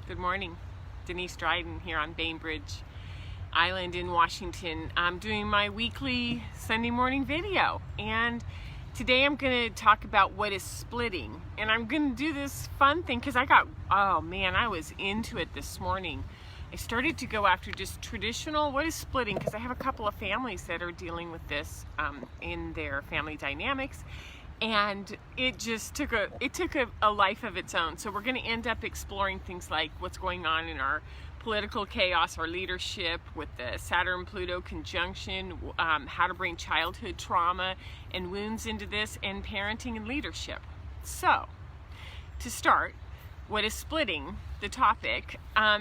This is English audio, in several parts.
Good morning. Denise Dryden here on Bainbridge Island in Washington. I'm doing my weekly Sunday morning video, and today I'm going to talk about what is splitting. And I'm going to do this fun thing because I was into it this morning. I started to go after just traditional, what is splitting, because I have a couple of families that are dealing with this in their family dynamics. And it just took a life of its own. So we're going to end up exploring things like what's going on in our political chaos, our leadership with the Saturn-Pluto conjunction, how to bring childhood trauma and wounds into this, and parenting and leadership. So, to start, what is splitting, the topic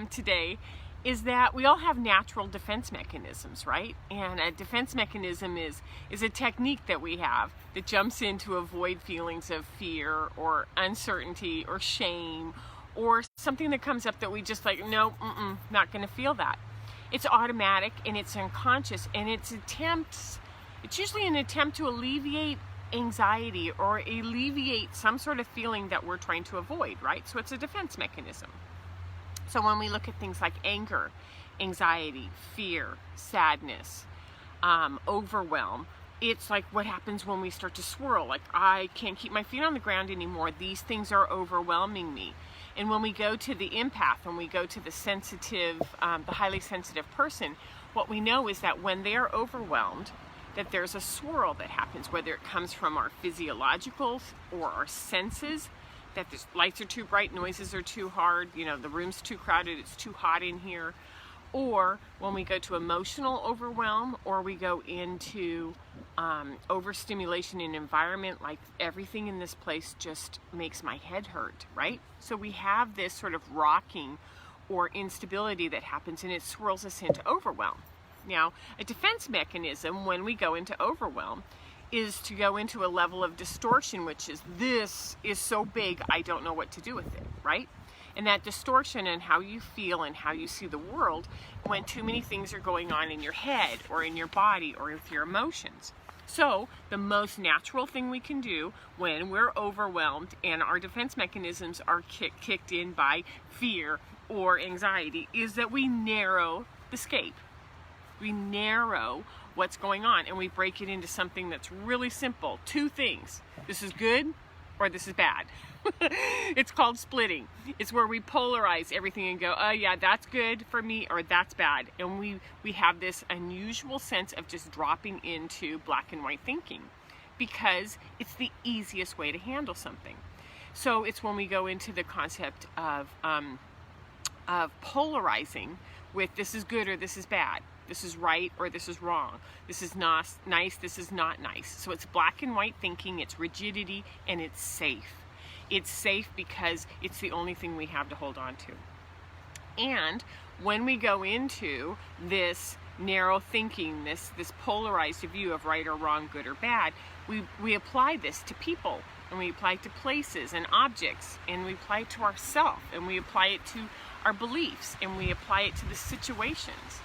today, is that we all have natural defense mechanisms, right? And a defense mechanism is a technique that we have that jumps in to avoid feelings of fear or uncertainty or shame or something that comes up that we just like, no, not gonna feel that. It's automatic and it's unconscious, and it's usually an attempt to alleviate anxiety or alleviate some sort of feeling that we're trying to avoid, right? So it's a defense mechanism. So when we look at things like anger, anxiety, fear, sadness, overwhelm, it's like what happens when we start to swirl. Like, I can't keep my feet on the ground anymore. These things are overwhelming me. And when we go to the empath, when we go to the sensitive, the highly sensitive person, what we know is that when they are overwhelmed, that there's a swirl that happens, whether it comes from our physiological or our senses, that the lights are too bright, noises are too hard, the room's too crowded, it's too hot in here. Or when we go to emotional overwhelm, or we go into overstimulation in environment, like everything in this place just makes my head hurt, right? So we have this sort of rocking or instability that happens, and it swirls us into overwhelm. Now, a defense mechanism when we go into overwhelm is to go into a level of distortion, which is, this is so big, I don't know what to do with it, right? And that distortion in how you feel and how you see the world when too many things are going on in your head or in your body or with your emotions. So the most natural thing we can do when we're overwhelmed and our defense mechanisms are kicked in by fear or anxiety is that we narrow the scape. We narrow what's going on, and we break it into something that's really simple. Two things. This is good or this is bad. It's called splitting. It's where we polarize everything and go, oh yeah, that's good for me or that's bad. And we have this unusual sense of just dropping into black and white thinking because it's the easiest way to handle something. So it's when we go into the concept of polarizing with this is good or this is bad. This is right or this is wrong. This is not nice, this is not nice. So it's black and white thinking, it's rigidity, and it's safe. It's safe because it's the only thing we have to hold on to. And when we go into this narrow thinking, this polarized view of right or wrong, good or bad, we apply this to people, and we apply it to places and objects, and we apply it to ourselves, and we apply it to our beliefs, and we apply it to the situations.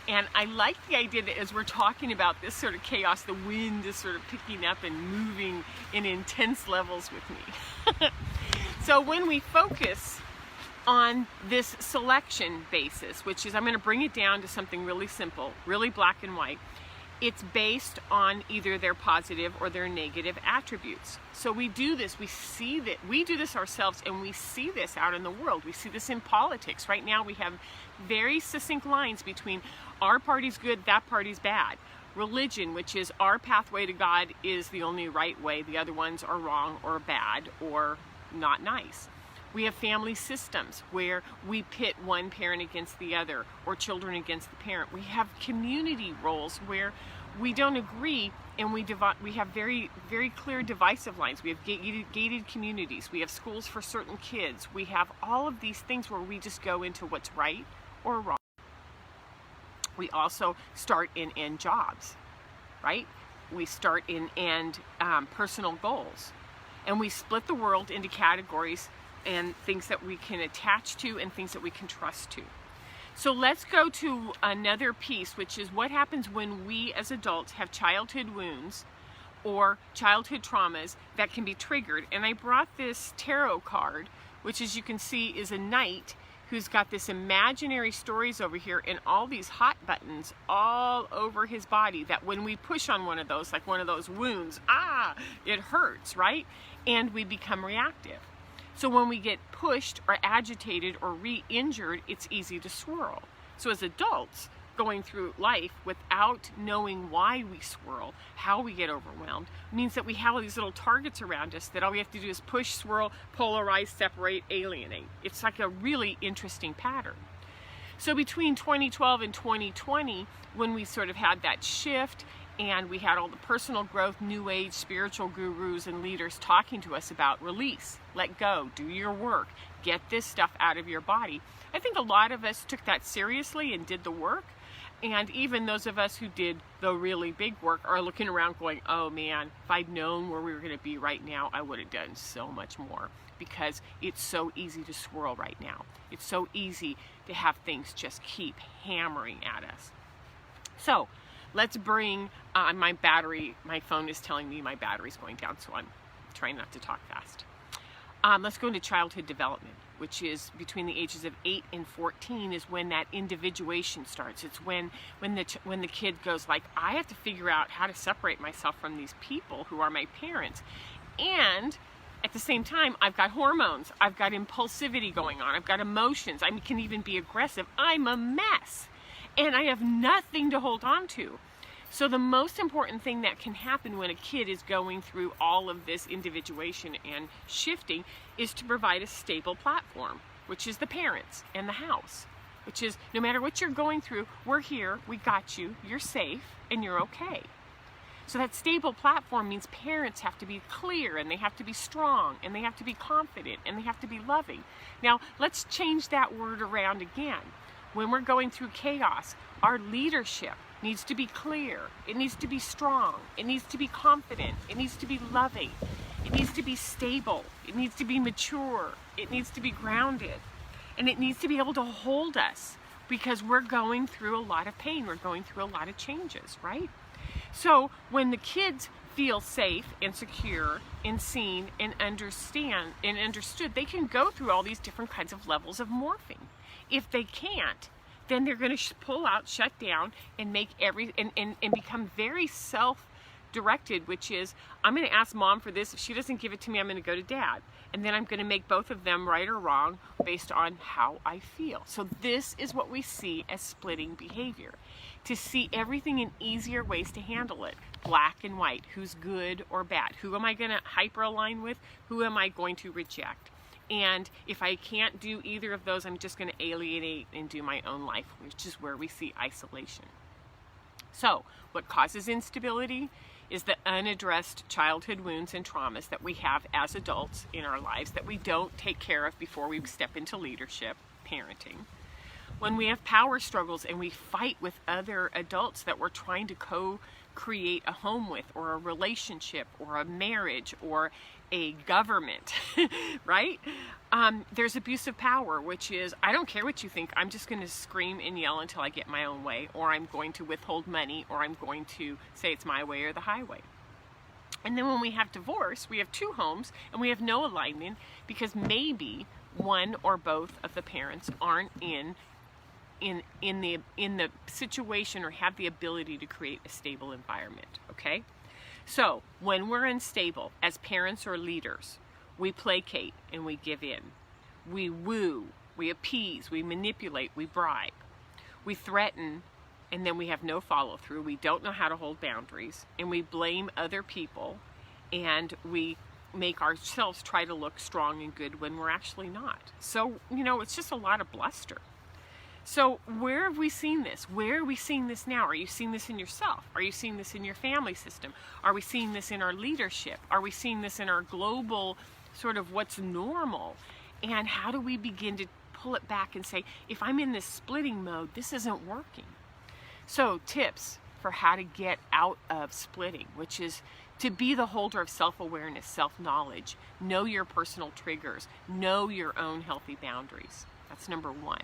And I like the idea that as we're talking about this sort of chaos, the wind is sort of picking up and moving in intense levels with me. So when we focus on this selection basis, which is, I'm going to bring it down to something really simple, really black and white, it's based on either their positive or their negative attributes. So we do this, we see that, we do this ourselves, and we see this out in the world. We see this in politics. Right now we have very succinct lines between our party's good, that party's bad. Religion, which is our pathway to God, is the only right way. The other ones are wrong or bad or not nice. We have family systems where we pit one parent against the other or children against the parent. We have community roles where we don't agree, and we have very, very clear divisive lines. We have gated communities. We have schools for certain kids. We have all of these things where we just go into what's right or wrong. We also start and end jobs, right? We start and end personal goals. And we split the world into categories and things that we can attach to and things that we can trust to. So let's go to another piece, which is what happens when we as adults have childhood wounds or childhood traumas that can be triggered. And I brought this tarot card, which as you can see is a knight who's got this imaginary stories over here and all these hot buttons all over his body that when we push on one of those, like one of those wounds, it hurts, right? And we become reactive. So when we get pushed or agitated or re-injured, it's easy to swirl. So as adults, going through life without knowing why we swirl, how we get overwhelmed, means that we have all these little targets around us that all we have to do is push, swirl, polarize, separate, alienate. It's like a really interesting pattern. So between 2012 and 2020, when we sort of had that shift and we had all the personal growth, new age, spiritual gurus and leaders talking to us about release, let go, do your work, get this stuff out of your body, I think a lot of us took that seriously and did the work. And even those of us who did the really big work are looking around going, oh man, if I'd known where we were going to be right now, I would have done so much more, because it's so easy to swirl right now. It's so easy to have things just keep hammering at us. So let's bring my phone is telling me my battery's going down, so I'm trying not to talk fast. Let's go into childhood development, which is between the ages of 8 and 14 is when that individuation starts. It's when the kid goes like, I have to figure out how to separate myself from these people who are my parents. And at the same time, I've got hormones, I've got impulsivity going on, I've got emotions, I can even be aggressive. I'm a mess, and I have nothing to hold on to. So the most important thing that can happen when a kid is going through all of this individuation and shifting is to provide a stable platform, which is the parents and the house, which is no matter what you're going through, we're here, we got you, you're safe, and you're okay. So that stable platform means parents have to be clear, and they have to be strong, and they have to be confident, and they have to be loving. Now, let's change that word around again. When we're going through chaos, our leadership needs to be clear, it needs to be strong, it needs to be confident, it needs to be loving, it needs to be stable, it needs to be mature, it needs to be grounded, and it needs to be able to hold us, because we're going through a lot of pain, we're going through a lot of changes, right? So when the kids feel safe and secure and seen and understand and understood, they can go through all these different kinds of levels of morphing. If they can't, then they're going to pull out, shut down, and make and become very self-directed, which is, I'm going to ask mom for this. If she doesn't give it to me, I'm going to go to dad. And then I'm going to make both of them right or wrong based on how I feel. So this is what we see as splitting behavior. To see everything in easier ways to handle it. Black and white. Who's good or bad? Who am I going to hyper-align with? Who am I going to reject? And if I can't do either of those, I'm just going to alienate and do my own life, which is where we see isolation. So, what causes instability is the unaddressed childhood wounds and traumas that we have as adults in our lives that we don't take care of before we step into leadership, parenting. When we have power struggles and we fight with other adults that we're trying to co-create a home with, or a relationship, or a marriage, or a government, right? There's abuse of power, which is, I don't care what you think, I'm just going to scream and yell until I get my own way, or I'm going to withhold money, or I'm going to say it's my way or the highway. And then when we have divorce, we have two homes and we have no alignment because maybe one or both of the parents aren't in the situation or have the ability to create a stable environment, okay? So when we're unstable as parents or leaders, we placate and we give in. We woo, we appease, we manipulate, we bribe. We threaten, and then we have no follow through. We don't know how to hold boundaries, and we blame other people, and we make ourselves try to look strong and good when we're actually not. So, it's just a lot of bluster. So where have we seen this? Where are we seeing this now? Are you seeing this in yourself? Are you seeing this in your family system? Are we seeing this in our leadership? Are we seeing this in our global sort of what's normal? And how do we begin to pull it back and say, if I'm in this splitting mode, this isn't working? So tips for how to get out of splitting, which is to be the holder of self-awareness, self-knowledge, know your personal triggers, know your own healthy boundaries. That's number one.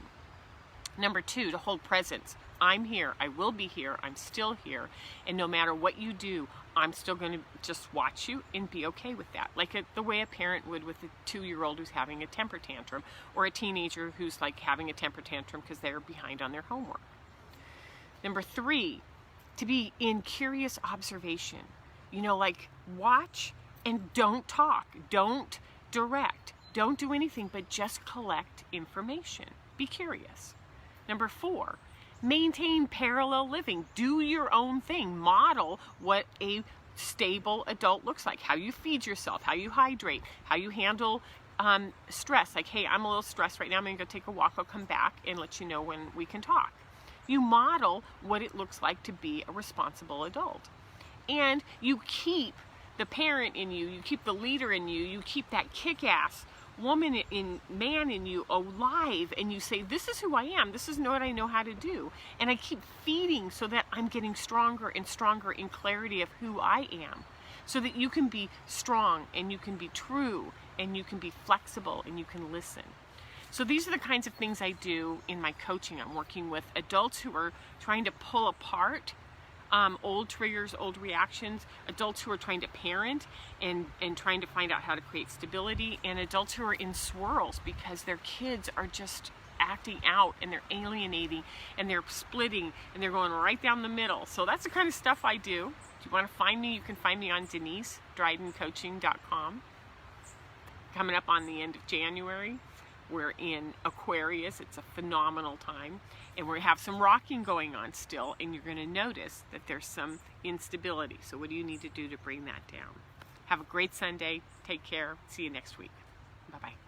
Number 2, to hold presence. I'm here, I will be here, I'm still here, and no matter what you do, I'm still going to just watch you and be okay with that. Like the way a parent would with a 2-year-old who's having a temper tantrum, or a teenager who's like having a temper tantrum because they're behind on their homework. Number 3, to be in curious observation. Like watch and don't talk, don't direct, don't do anything, but just collect information. Be curious. Number 4, maintain parallel living. Do your own thing. Model what a stable adult looks like. How you feed yourself, how you hydrate, how you handle stress. Like, hey, I'm a little stressed right now. I'm going to go take a walk. I'll come back and let you know when we can talk. You model what it looks like to be a responsible adult. And you keep the parent in you, you keep the leader in you, you keep that kick-ass man in you alive, and you say, this is who I am, this is what I know how to do, and I keep feeding so that I'm getting stronger and stronger in clarity of who I am, so that you can be strong and you can be true and you can be flexible and you can listen. So these are the kinds of things I do in my coaching. I'm working with adults who are trying to pull apart old triggers, old reactions, adults who are trying to parent and trying to find out how to create stability, and adults who are in swirls because their kids are just acting out and they're alienating and they're splitting and they're going right down the middle. So that's the kind of stuff I do. If you want to find me, you can find me on DeniseDrydenCoaching.com. Coming up on the end of January, we're in Aquarius. It's a phenomenal time, and we have some rocking going on still, and you're going to notice that there's some instability. So what do you need to do to bring that down? Have a great Sunday. Take care. See you next week. Bye-bye.